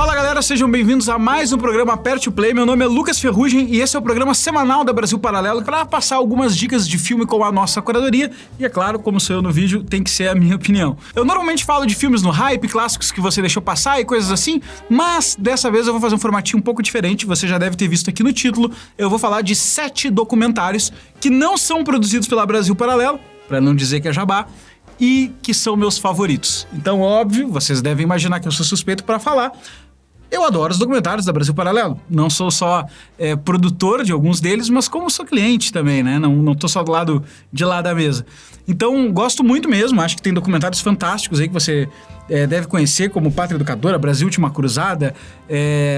Fala galera, sejam bem-vindos a mais um programa Aperte o Play. Meu nome é Lucas Ferrugem e esse é o programa semanal da Brasil Paralelo para passar algumas dicas de filme com a nossa curadoria. E é claro, como sou eu no vídeo, tem que ser a minha opinião. Eu normalmente falo de filmes no hype, clássicos que você deixou passar e coisas assim, mas dessa vez eu vou fazer um formatinho um pouco diferente. Você já deve ter visto aqui no título. Eu vou falar de 7 documentários que não são produzidos pela Brasil Paralelo, para não dizer que é jabá, e que são meus favoritos. Então, óbvio, vocês devem imaginar que eu sou suspeito para falar. Eu adoro os documentários da Brasil Paralelo. Não sou só produtor de alguns deles, mas como sou cliente também, né? Não tô só do lado de lá da mesa. Então, gosto muito mesmo. Acho que tem documentários fantásticos aí que você deve conhecer, como Pátria Educadora, Brasil Última Cruzada,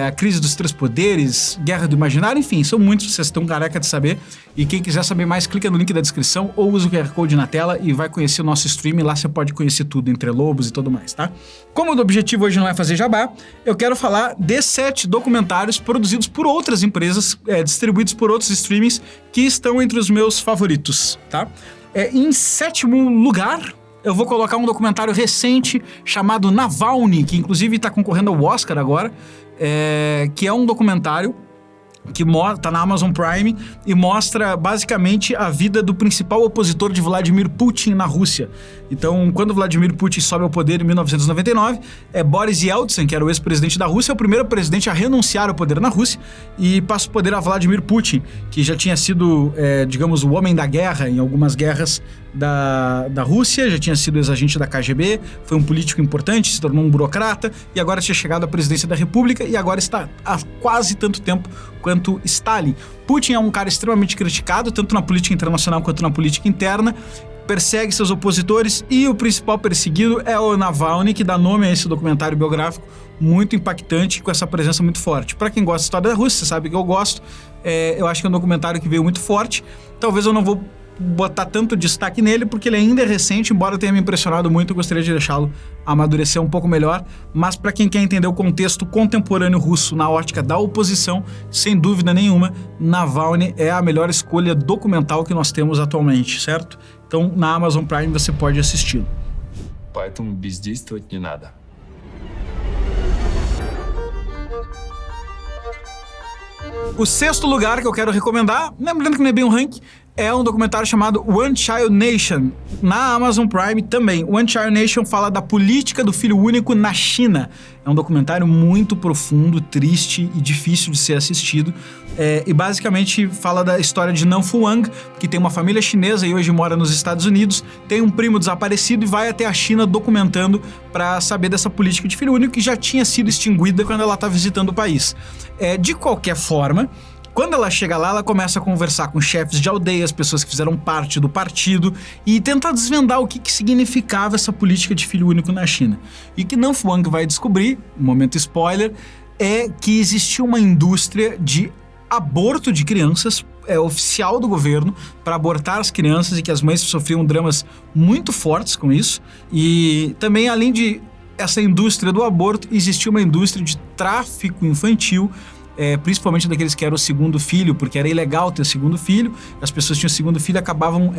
A Crise dos Três Poderes, Guerra do Imaginário, enfim, são muitos, vocês estão careca de saber. E quem quiser saber mais, clica no link da descrição ou usa o QR Code na tela e vai conhecer o nosso stream. Lá você pode conhecer tudo, Entre Lobos e tudo mais, tá? Como o objetivo hoje não é fazer jabá, eu quero falar de 7 documentários produzidos por outras empresas, distribuídos por outros streamings, que estão entre os meus favoritos, tá? Em 7º lugar, eu vou colocar um documentário recente chamado Navalny, que inclusive está concorrendo ao Oscar agora, que é um documentário que tá na Amazon Prime e mostra basicamente a vida do principal opositor de Vladimir Putin na Rússia. Então, quando Vladimir Putin sobe ao poder em 1999, Boris Yeltsin, que era o ex-presidente da Rússia, é o primeiro presidente a renunciar ao poder na Rússia e passa o poder a Vladimir Putin, que já tinha sido, digamos, o homem da guerra em algumas guerras da Rússia, já tinha sido ex-agente da KGB, foi um político importante, se tornou um burocrata e agora tinha chegado à presidência da República e agora está há quase tanto tempo quanto Stalin. Putin é um cara extremamente criticado, tanto na política internacional quanto na política interna, persegue seus opositores e o principal perseguido é o Navalny, que dá nome a esse documentário biográfico muito impactante, com essa presença muito forte. Para quem gosta da história da Rússia, você sabe que eu gosto, eu acho que é um documentário que veio muito forte. Talvez eu não vou botar tanto destaque nele, porque ele ainda é recente, embora tenha me impressionado muito, eu gostaria de deixá-lo amadurecer um pouco melhor, mas para quem quer entender o contexto contemporâneo russo na ótica da oposição, sem dúvida nenhuma, Navalny é a melhor escolha documental que nós temos atualmente, certo? Então, na Amazon Prime você pode assisti-lo. Поэтому бездействовать не надо. O 6º lugar que eu quero recomendar, lembrando que não é bem um ranking, é um documentário chamado One Child Nation, na Amazon Prime também. One Child Nation fala da política do filho único na China. É um documentário muito profundo, triste e difícil de ser assistido. E basicamente fala da história de Nanfu Wang, que tem uma família chinesa e hoje mora nos Estados Unidos, tem um primo desaparecido e vai até a China documentando para saber dessa política de filho único que já tinha sido extinguida quando ela está visitando o país. De qualquer forma, quando ela chega lá, ela começa a conversar com chefes de aldeias, pessoas que fizeram parte do partido e tentar desvendar o que significava essa política de filho único na China. E o que Nanfu Wang vai descobrir, momento spoiler, é que existia uma indústria de aborto de crianças oficial do governo para abortar as crianças e que as mães sofriam dramas muito fortes com isso. E também, além de essa indústria do aborto, existia uma indústria de tráfico infantil, principalmente daqueles que eram o segundo filho, porque era ilegal ter segundo filho, as pessoas que tinham segundo filho acabavam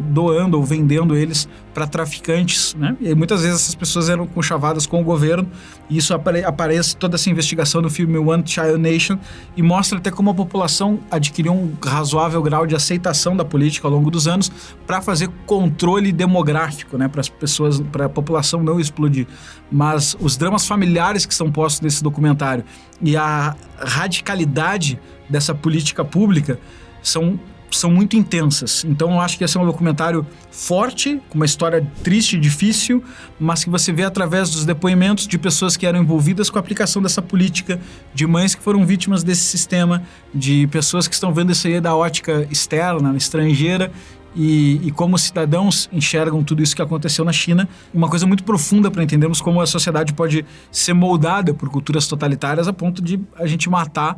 doando ou vendendo eles para traficantes, né? E muitas vezes essas pessoas eram conchavadas com o governo, e isso aparece toda essa investigação no filme One Child Nation, e mostra até como a população adquiriu um razoável grau de aceitação da política ao longo dos anos para fazer controle demográfico, né? Para as pessoas, para a população não explodir. Mas os dramas familiares que são postos nesse documentário e a radicalidade dessa política pública são muito intensas. Então eu acho que esse é um documentário forte, com uma história triste e difícil, mas que você vê através dos depoimentos de pessoas que eram envolvidas com a aplicação dessa política, de mães que foram vítimas desse sistema, de pessoas que estão vendo isso aí da ótica externa, estrangeira, e como cidadãos enxergam tudo isso que aconteceu na China. Uma coisa muito profunda para entendermos como a sociedade pode ser moldada por culturas totalitárias a ponto de a gente matar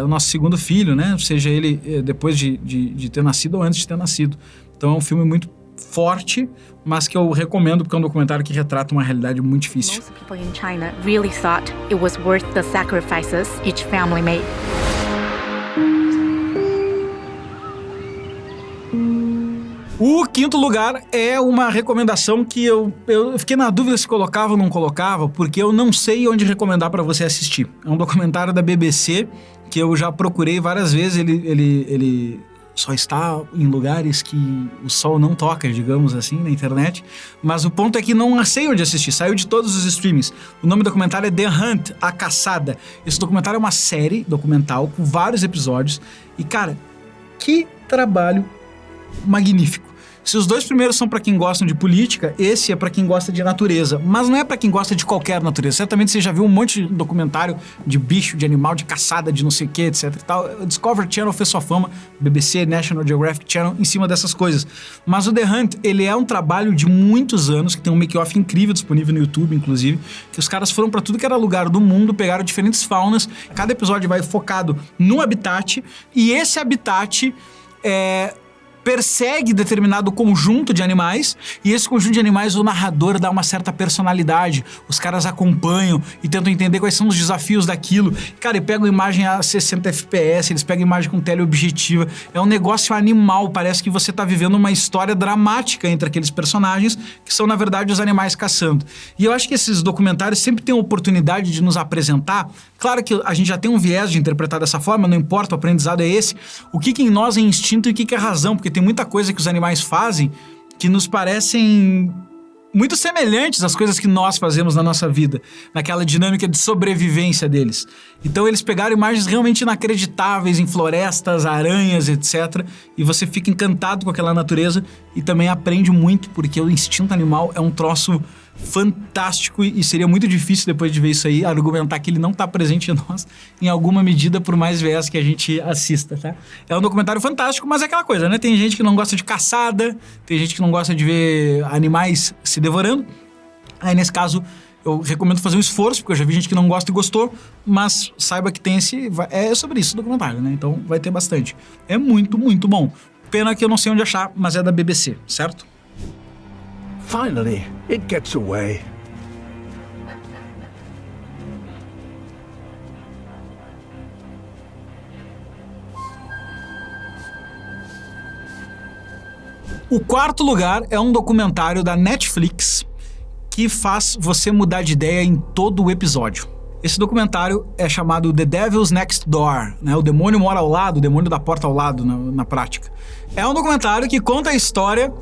o nosso segundo filho, né? Seja ele depois de ter nascido ou antes de ter nascido. Então é um filme muito forte, mas que eu recomendo porque é um documentário que retrata uma realidade muito difícil. Most people in China really thought it was worth the sacrifices each family made. O quinto lugar é uma recomendação que eu fiquei na dúvida se colocava ou não colocava, porque eu não sei onde recomendar pra você assistir. É um documentário da BBC que eu já procurei várias vezes, ele só está em lugares que o sol não toca, digamos assim, na internet. Mas o ponto é que não sei onde assistir, saiu de todos os streamings. O nome do documentário é The Hunt, A Caçada. Esse documentário é uma série documental com vários episódios. E, cara, que trabalho magnífico. Se os dois primeiros são pra quem gosta de política, esse é pra quem gosta de natureza. Mas não é pra quem gosta de qualquer natureza. Certamente você já viu um monte de documentário de bicho, de animal, de caçada, de não sei o que, etc e tal. O Discovery Channel fez sua fama, BBC, National Geographic Channel, em cima dessas coisas. Mas o The Hunt, ele é um trabalho de muitos anos, que tem um make-off incrível disponível no YouTube, inclusive, que os caras foram pra tudo que era lugar do mundo, pegaram diferentes faunas. Cada episódio vai focado no habitat, e esse habitat persegue determinado conjunto de animais, e esse conjunto de animais o narrador dá uma certa personalidade, os caras acompanham e tentam entender quais são os desafios daquilo. Cara, e pegam imagem a 60 FPS, eles pegam imagem com teleobjetiva, é um negócio animal, parece que você tá vivendo uma história dramática entre aqueles personagens, que são na verdade os animais caçando. E eu acho que esses documentários sempre têm a oportunidade de nos apresentar, claro que a gente já tem um viés de interpretar dessa forma, não importa, o aprendizado é esse, o que em nós é instinto e o que é razão, porque tem muita coisa que os animais fazem que nos parecem muito semelhantes às coisas que nós fazemos na nossa vida, naquela dinâmica de sobrevivência deles. Então eles pegaram imagens realmente inacreditáveis em florestas, aranhas, etc. E você fica encantado com aquela natureza e também aprende muito, porque o instinto animal é um troço fantástico e seria muito difícil depois de ver isso aí argumentar que ele não está presente em nós em alguma medida, por mais viés que a gente assista, tá? É um documentário fantástico, mas é aquela coisa, né? Tem gente que não gosta de caçada, tem gente que não gosta de ver animais se devorando. Aí nesse caso eu recomendo fazer um esforço, porque eu já vi gente que não gosta e gostou, mas saiba que tem é sobre isso o documentário, né? Então vai ter bastante. É muito, muito bom. Pena que eu não sei onde achar, mas é da BBC, certo? Finally, it gets away. O quarto lugar é um documentário da Netflix que faz você mudar de ideia em todo o episódio. Esse documentário é chamado The Devil's Next Door, né? O demônio mora ao lado, o demônio da porta ao lado na prática. É um documentário que conta a história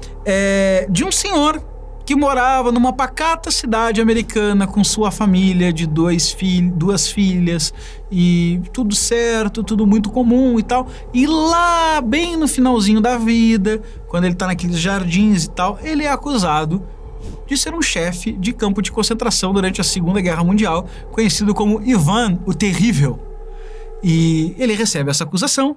de um senhor que morava numa pacata cidade americana com sua família de duas filhas e tudo certo, tudo muito comum e tal. E lá, bem no finalzinho da vida, quando ele tá naqueles jardins e tal, ele é acusado de ser um chefe de campo de concentração durante a Segunda Guerra Mundial, conhecido como Ivan o Terrível. E ele recebe essa acusação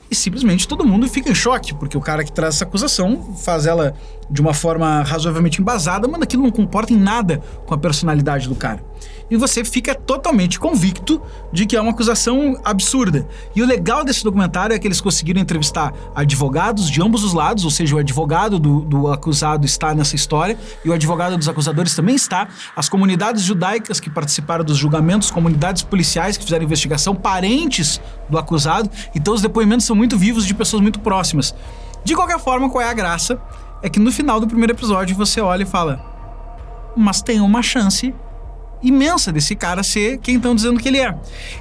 e simplesmente todo mundo fica em choque, porque o cara que traz essa acusação faz ela de uma forma razoavelmente embasada, mas aquilo não comporta em nada com a personalidade do cara. E você fica totalmente convicto de que é uma acusação absurda. E o legal desse documentário é que eles conseguiram entrevistar advogados de ambos os lados, ou seja, o advogado do acusado está nessa história e o advogado dos acusadores também está, as comunidades judaicas que participaram dos julgamentos, comunidades policiais que fizeram investigação, parentes do acusado. Então os depoimentos são muito vivos de pessoas muito próximas. De qualquer forma, qual é a graça? É que no final do primeiro episódio você olha e fala: mas tem uma chance imensa desse cara ser quem estão dizendo que ele é.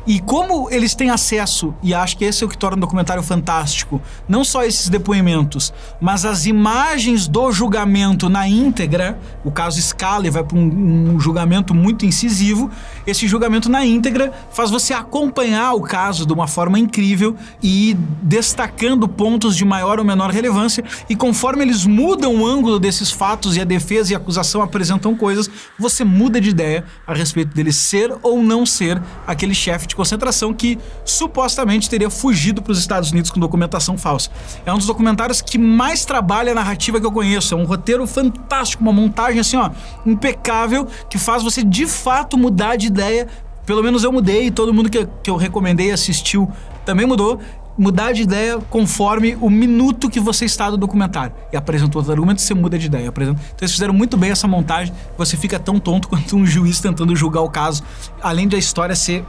E como eles têm acesso, e acho que esse é o que torna o documentário fantástico, não só esses depoimentos, mas as imagens do julgamento na íntegra, o caso escala e vai para um julgamento muito incisivo, esse julgamento na íntegra faz você acompanhar o caso de uma forma incrível e ir destacando pontos de maior ou menor relevância, e conforme eles mudam o ângulo desses fatos e a defesa e a acusação apresentam coisas, você muda de ideia a respeito dele ser ou não ser aquele chefe de concentração que supostamente teria fugido para os Estados Unidos com documentação falsa. É um dos documentários que mais trabalha a narrativa que eu conheço. É um roteiro fantástico, uma montagem assim, ó, impecável, que faz você de fato mudar de ideia. Pelo menos eu mudei, e todo mundo que eu recomendei assistiu também mudou. Mudar de ideia conforme o minuto que você está do documentário. E apresentou outros argumentos, você muda de ideia. Então eles fizeram muito bem essa montagem, você fica tão tonto quanto um juiz tentando julgar o caso. Além da história ser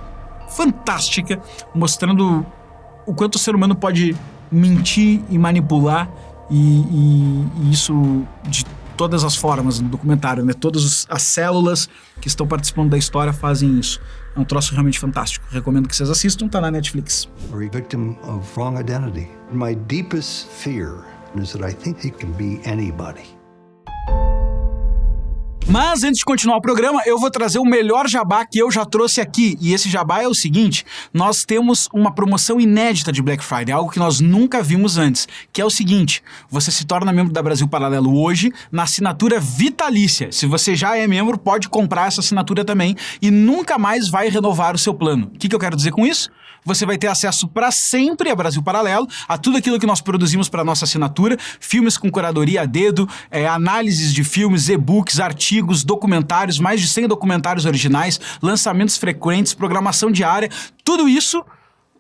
fantástica, mostrando o quanto o ser humano pode mentir e manipular e isso de todas as formas no documentário, né? Todas as células que estão participando da história fazem isso. É um troço realmente fantástico. Recomendo que vocês assistam, tá na Netflix. Or a victim of wrong identity. My deepest fear is that I think he can be anybody. Mas antes de continuar o programa, eu vou trazer o melhor jabá que eu já trouxe aqui. E esse jabá é o seguinte: nós temos uma promoção inédita de Black Friday, algo que nós nunca vimos antes, que é o seguinte: você se torna membro da Brasil Paralelo hoje na assinatura vitalícia. Se você já é membro, pode comprar essa assinatura também e nunca mais vai renovar o seu plano. O que eu quero dizer com isso? Você vai ter acesso para sempre a Brasil Paralelo, a tudo aquilo que nós produzimos para nossa assinatura, filmes com curadoria a dedo, análises de filmes, e-books, artigos, documentários, mais de 100 documentários originais, lançamentos frequentes, programação diária, tudo isso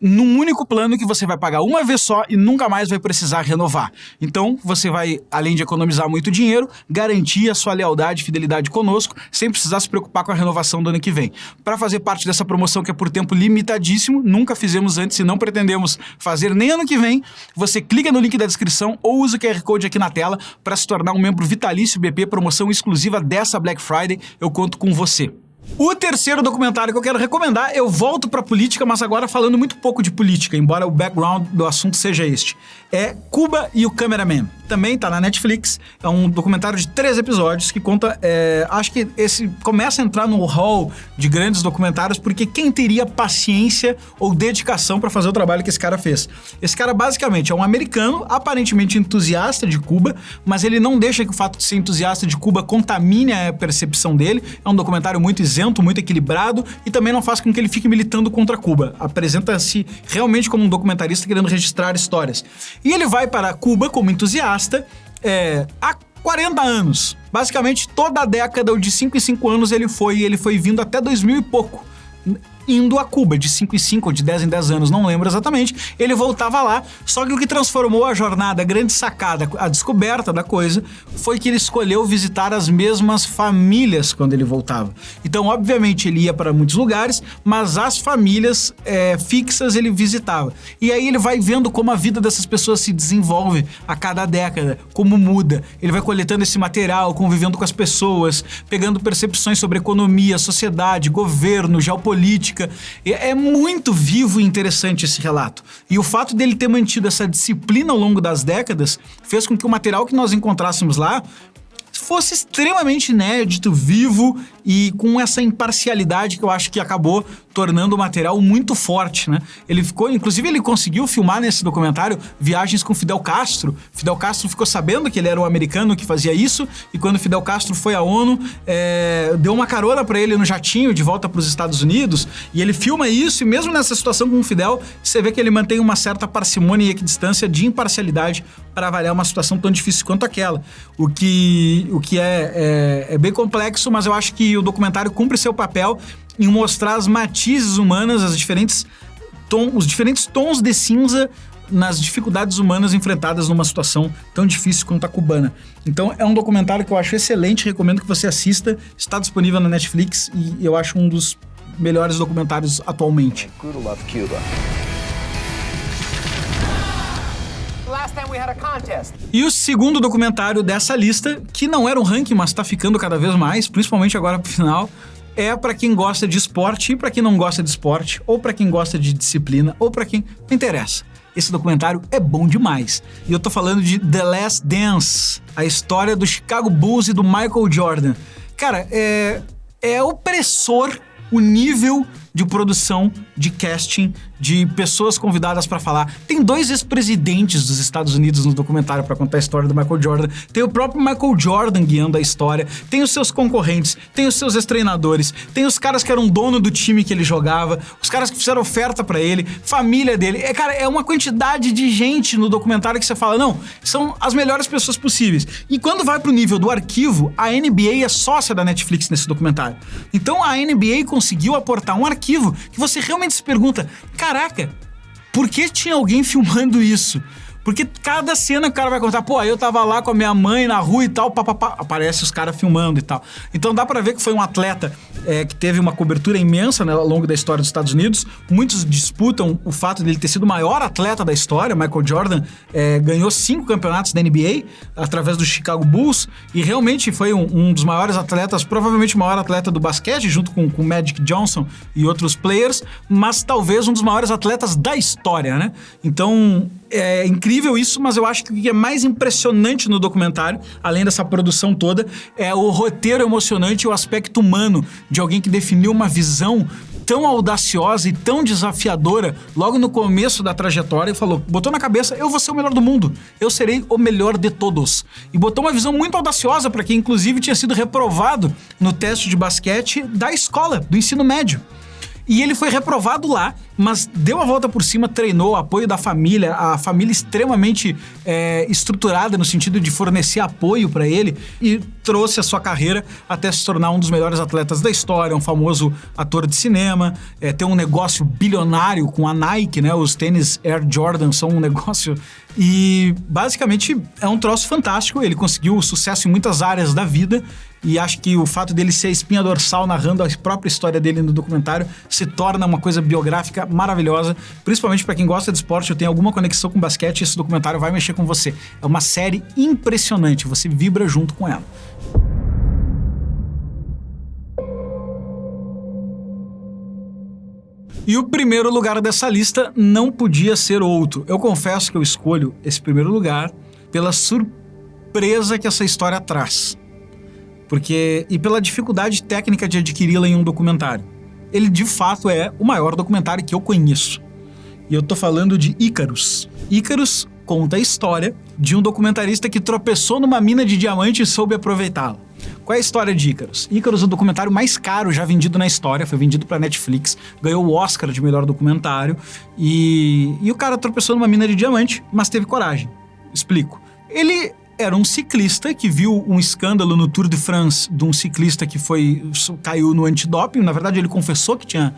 num único plano que você vai pagar uma vez só e nunca mais vai precisar renovar. Então, você vai, além de economizar muito dinheiro, garantir a sua lealdade e fidelidade conosco, sem precisar se preocupar com a renovação do ano que vem. Para fazer parte dessa promoção que é por tempo limitadíssimo, nunca fizemos antes e não pretendemos fazer nem ano que vem, você clica no link da descrição ou usa o QR Code aqui na tela para se tornar um membro vitalício BP, promoção exclusiva dessa Black Friday. Eu conto com você. O terceiro documentário que eu quero recomendar, eu volto pra política, mas agora falando muito pouco de política, embora o background do assunto seja este. É Cuba e o Cameraman. Também tá na Netflix, é um documentário de 3 episódios que conta, acho que esse começa a entrar no hall de grandes documentários, porque quem teria paciência ou dedicação pra fazer o trabalho que esse cara fez? Esse cara basicamente é um americano, aparentemente entusiasta de Cuba, mas ele não deixa que o fato de ser entusiasta de Cuba contamine a percepção dele. É um documentário muito isento, muito equilibrado e também não faz com que ele fique militando contra Cuba. Apresenta-se realmente como um documentarista querendo registrar histórias. E ele vai para Cuba como entusiasta há 40 anos. Basicamente, toda a década, de 5 em 5 anos, ele foi vindo até 2000 e pouco. Indo a Cuba, de 5 em 5 ou de 10 em 10 anos, não lembro exatamente, ele voltava lá, só que o que transformou a jornada, a grande sacada, a descoberta da coisa, foi que ele escolheu visitar as mesmas famílias quando ele voltava. Então, obviamente, ele ia para muitos lugares, mas as famílias fixas ele visitava. E aí ele vai vendo como a vida dessas pessoas se desenvolve a cada década, como muda. Ele vai coletando esse material, convivendo com as pessoas, pegando percepções sobre economia, sociedade, governo, geopolítica. É muito vivo e interessante esse relato. E o fato dele ter mantido essa disciplina ao longo das décadas fez com que o material que nós encontrássemos lá fosse extremamente inédito, vivo e com essa imparcialidade que eu acho que acabou tornando o material muito forte, né? Inclusive ele conseguiu filmar nesse documentário viagens com Fidel Castro. Fidel Castro ficou sabendo que ele era um americano que fazia isso e quando Fidel Castro foi à ONU, deu uma carona pra ele no jatinho de volta pros Estados Unidos e ele filma isso e mesmo nessa situação com o Fidel, você vê que ele mantém uma certa parcimônia e equidistância de imparcialidade para avaliar uma situação tão difícil quanto aquela. O que é bem complexo, mas eu acho que o documentário cumpre seu papel em mostrar as matizes humanas, os diferentes tons de cinza nas dificuldades humanas enfrentadas numa situação tão difícil quanto a cubana. Então é um documentário que eu acho excelente, recomendo que você assista, está disponível na Netflix e eu acho um dos melhores documentários atualmente. E o segundo documentário dessa lista, que não era um ranking, mas tá ficando cada vez mais, principalmente agora pro final, é pra quem gosta de esporte e pra quem não gosta de esporte, ou pra quem gosta de disciplina, ou pra quem não interessa. Esse documentário é bom demais. E eu tô falando de The Last Dance, a história do Chicago Bulls e do Michael Jordan. Cara, é opressor o nível de produção, de casting, de pessoas convidadas pra falar. Tem 2 ex-presidentes dos Estados Unidos no documentário pra contar a história do Michael Jordan. Tem o próprio Michael Jordan guiando a história. Tem os seus concorrentes, tem os seus ex-treinadores, tem os caras que eram dono do time que ele jogava, os caras que fizeram oferta pra ele, família dele. Cara, é uma quantidade de gente no documentário que você fala, não, são as melhores pessoas possíveis. E quando vai pro nível do arquivo, a NBA é sócia da Netflix nesse documentário. Então a NBA conseguiu aportar um arquivo que você realmente se pergunta, caraca, por que tinha alguém filmando isso? Porque cada cena o cara vai contar, pô, aí eu tava lá com a minha mãe na rua e tal, papapá, aparece os caras filmando e tal. Então dá pra ver que foi um atleta que teve uma cobertura imensa, né, ao longo da história dos Estados Unidos. Muitos disputam o fato dele ter sido o maior atleta da história. Michael Jordan ganhou 5 campeonatos da NBA através do Chicago Bulls e realmente foi um dos maiores atletas, provavelmente o maior atleta do basquete, junto com Magic Johnson e outros players, mas talvez um dos maiores atletas da história, né? Então, é incrível isso, mas eu acho que o que é mais impressionante no documentário, além dessa produção toda, é o roteiro emocionante e o aspecto humano de alguém que definiu uma visão tão audaciosa e tão desafiadora logo no começo da trajetória e falou, botou na cabeça, eu vou ser o melhor do mundo, eu serei o melhor de todos. E botou uma visão muito audaciosa para quem inclusive tinha sido reprovado no teste de basquete da escola, do ensino médio. E ele foi reprovado lá, mas deu a volta por cima, treinou, apoio da família, a família extremamente estruturada no sentido de fornecer apoio para ele e trouxe a sua carreira até se tornar um dos melhores atletas da história, um famoso ator de cinema, tem um negócio bilionário com a Nike, né? Os tênis Air Jordan são um negócio e basicamente é um troço fantástico, ele conseguiu sucesso em muitas áreas da vida. E acho que o fato dele ser a espinha dorsal narrando a própria história dele no documentário se torna uma coisa biográfica maravilhosa, principalmente para quem gosta de esporte ou tem alguma conexão com basquete, esse documentário vai mexer com você. É uma série impressionante, você vibra junto com ela. E o primeiro lugar dessa lista não podia ser outro. Eu confesso que eu escolho esse primeiro lugar pela surpresa que essa história traz. E pela dificuldade técnica de adquiri-la em um documentário. Ele, de fato, é o maior documentário que eu conheço. E eu tô falando de Icarus. Icarus conta a história de um documentarista que tropeçou numa mina de diamante e soube aproveitá-la. Qual é a história de Icarus? Icarus é o documentário mais caro já vendido na história, foi vendido pra Netflix, ganhou o Oscar de melhor documentário e o cara tropeçou numa mina de diamante, mas teve coragem. Explico. Ele era um ciclista que viu um escândalo no Tour de France de um ciclista que caiu no antidoping. Na verdade, ele confessou que tinha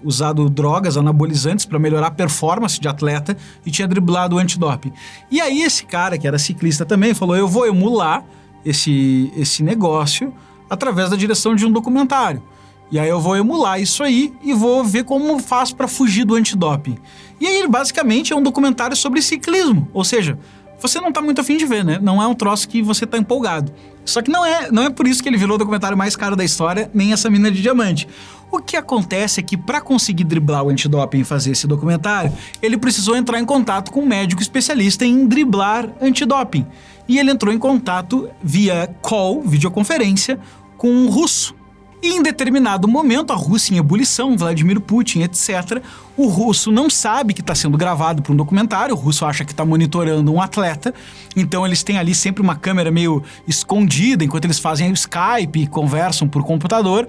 usado drogas anabolizantes para melhorar a performance de atleta e tinha driblado o antidoping. E aí esse cara, que era ciclista também, falou, eu vou emular esse negócio através da direção de um documentário. E aí eu vou emular isso aí e vou ver como faz para fugir do antidoping. E aí, basicamente, é um documentário sobre ciclismo, ou seja, você não tá muito afim de ver, né? Não é um troço que você tá empolgado. Só que não é por isso que ele virou o documentário mais caro da história, nem essa mina de diamante. O que acontece é que para conseguir driblar o antidoping e fazer esse documentário, ele precisou entrar em contato com um médico especialista em driblar antidoping. E ele entrou em contato via call, videoconferência, com um russo. E em determinado momento, a Rússia em ebulição, Vladimir Putin, etc., o russo não sabe que está sendo gravado para um documentário, o russo acha que está monitorando um atleta, então eles têm ali sempre uma câmera meio escondida, enquanto eles fazem o Skype e conversam por computador.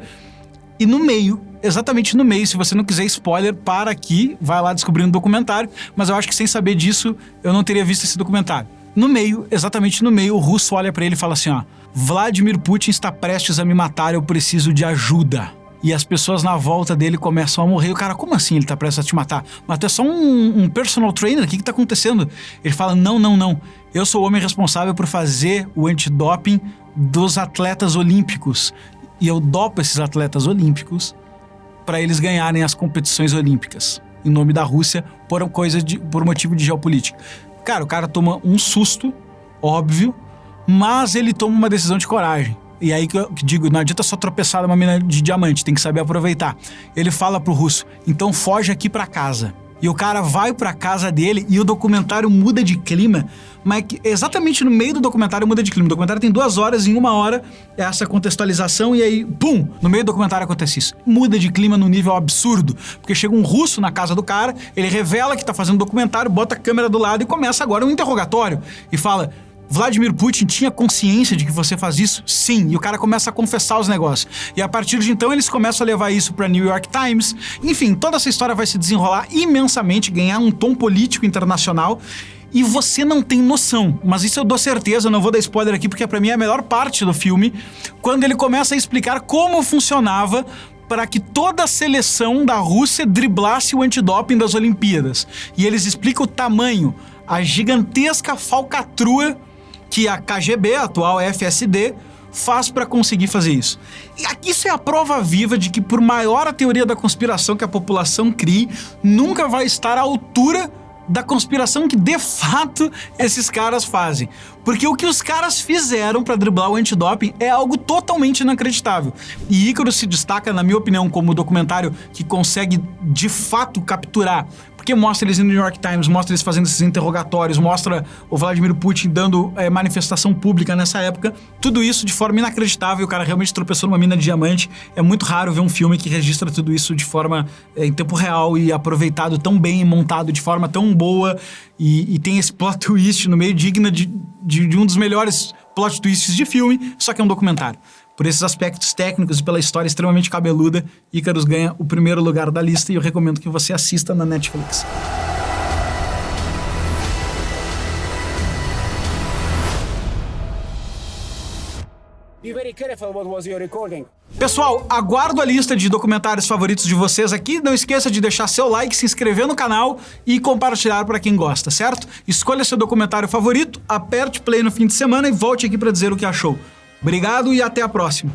E no meio, exatamente no meio, se você não quiser spoiler, para aqui, vai lá descobrir um documentário, mas eu acho que sem saber disso, eu não teria visto esse documentário. No meio, exatamente no meio, o russo olha para ele e fala assim, ó, Vladimir Putin está prestes a me matar, eu preciso de ajuda. E as pessoas na volta dele começam a morrer. O cara, como assim ele tá prestes a te matar? Mas tu é só um personal trainer, o que tá acontecendo? Ele fala, não, eu sou o homem responsável por fazer o antidoping dos atletas olímpicos. E eu dopo esses atletas olímpicos para eles ganharem as competições olímpicas, em nome da Rússia, por motivo de geopolítica. Cara, o cara toma um susto, óbvio, mas ele toma uma decisão de coragem. E aí que eu digo, não adianta só tropeçar numa mina de diamante, tem que saber aproveitar. Ele fala pro russo, então foge aqui pra casa. E o cara vai pra casa dele e o documentário muda de clima, mas exatamente no meio do documentário muda de clima. O documentário tem 2 horas, em 1 hora essa contextualização e aí, pum, no meio do documentário acontece isso. Muda de clima num nível absurdo, porque chega um russo na casa do cara, ele revela que tá fazendo documentário, bota a câmera do lado e começa agora um interrogatório e fala... Vladimir Putin tinha consciência de que você faz isso? Sim. E o cara começa a confessar os negócios. E a partir de então eles começam a levar isso para New York Times. Enfim, toda essa história vai se desenrolar imensamente, ganhar um tom político internacional. E você não tem noção, mas isso eu dou certeza, eu não vou dar spoiler aqui porque pra mim é a melhor parte do filme, quando ele começa a explicar como funcionava para que toda a seleção da Rússia driblasse o antidoping das Olimpíadas. E eles explicam o tamanho, a gigantesca falcatrua que a KGB, a atual FSD, faz para conseguir fazer isso. E aqui isso é a prova viva de que, por maior a teoria da conspiração que a população crie, nunca vai estar à altura da conspiração que de fato esses caras fazem. Porque o que os caras fizeram para driblar o antidoping é algo totalmente inacreditável. E Icarus se destaca, na minha opinião, como o documentário que consegue de fato capturar. Porque mostra eles no New York Times, mostra eles fazendo esses interrogatórios, mostra o Vladimir Putin dando manifestação pública nessa época. Tudo isso de forma inacreditável. O cara realmente tropeçou numa mina de diamante. É muito raro ver um filme que registra tudo isso de forma em tempo real e aproveitado tão bem e montado de forma tão boa. E tem esse plot twist no meio digna de um dos melhores plot twists de filme, só que é um documentário. Por esses aspectos técnicos e pela história extremamente cabeluda, Icarus ganha o primeiro lugar da lista e eu recomendo que você assista na Netflix. Be very careful what was you recording. Pessoal, aguardo a lista de documentários favoritos de vocês aqui. Não esqueça de deixar seu like, se inscrever no canal e compartilhar para quem gosta, certo? Escolha seu documentário favorito, aperte play no fim de semana e volte aqui para dizer o que achou. Obrigado e até a próxima.